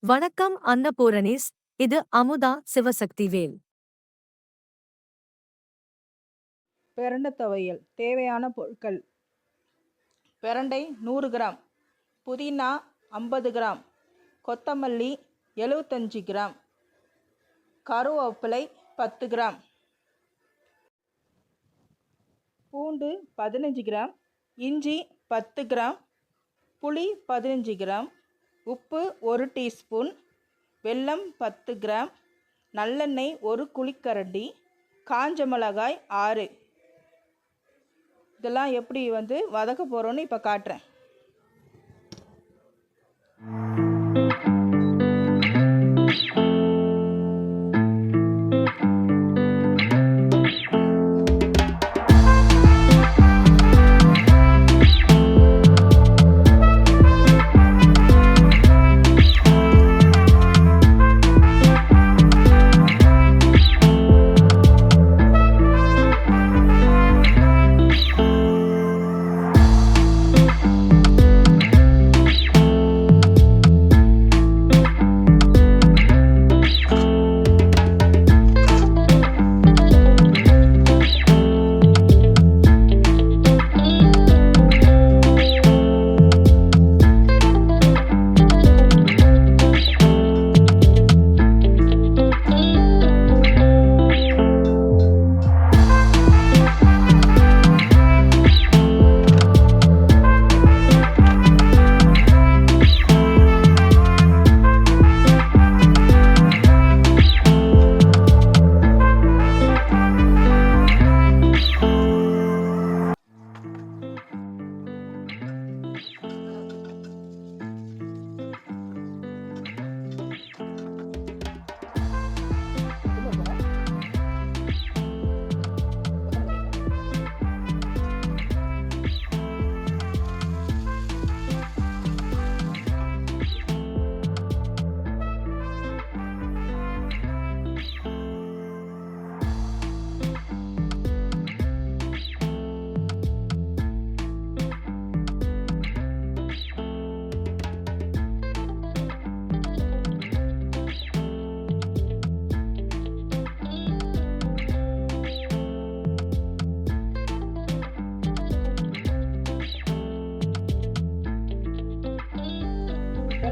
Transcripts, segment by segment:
வணக்கம் அன்னபூரணிஸ், இது அமுதா சிவசக்திவேல். பிரண்டை துவையல் தேவையான பொருட்கள்: பிரண்டை 100 கிராம், புதினா 50 கிராம், கொத்தமல்லி 75 கிராம், கருவேப்பிலை 10 கிராம், பூண்டு 15 கிராம், இஞ்சி 10 கிராம், புளி 15 கிராம், உப்பு 1 டீஸ்பூன், வெல்லம் 10 கிராம், நல்லெண்ணெய் 1 குழிக்கரண்டி, காஞ்ச மிளகாய் 6. இதெல்லாம் எப்படி வதக்க போகிறோன்னு இப்போ காட்டுறேன்.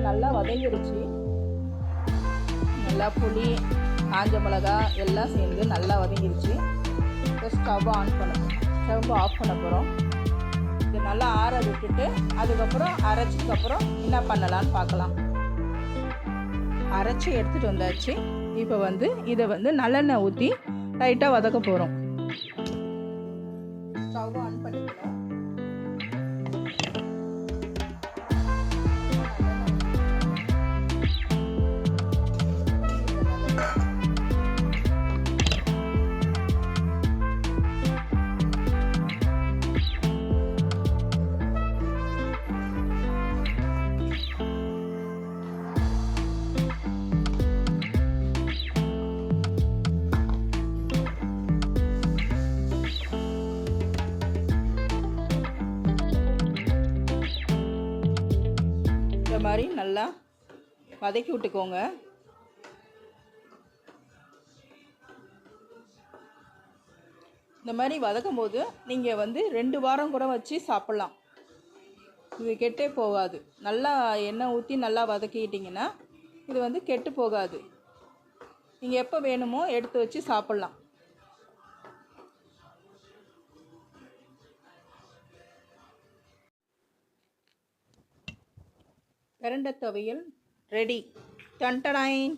நல்லா வதங்கிருச்சு. நல்லா புளி, காஞ்ச மிளகா எல்லாம் சேர்ந்து நல்லா வதங்கிருச்சு. இப்போ ஸ்டவ் ஆஃப் பண்ண போகிறோம். இது நல்லா ஆற விட்டுட்டு அதுக்கப்புறம் அரைச்சதுக்கப்புறம் என்ன பண்ணலான்னு பார்க்கலாம். அரைச்சி எடுத்துகிட்டு வந்தாச்சு. இப்போ இதை நல்லெண்ணெய் ஊற்றி லைட்டாக வதக்க போகிறோம். ஸ்டவ் ஆன் பண்ணிக்கணும். இந்த மாதிரி நல்லா வதக்கி விட்டுக்கோங்க. இந்த மாதிரி வதக்கும் போது நீங்கள் 2 வாரம் கூட வச்சு சாப்பிட்லாம். இது கெட்டே போகாது. நல்லா எண்ணெய் ஊற்றி நல்லா வதக்கிக்கிட்டிங்கன்னா இது கெட்டு போகாது. நீங்கள் எப்போ வேணுமோ எடுத்து வச்சு சாப்பிட்லாம். பிரண்டை துவையல் ரெடி. டன்டடாயின்.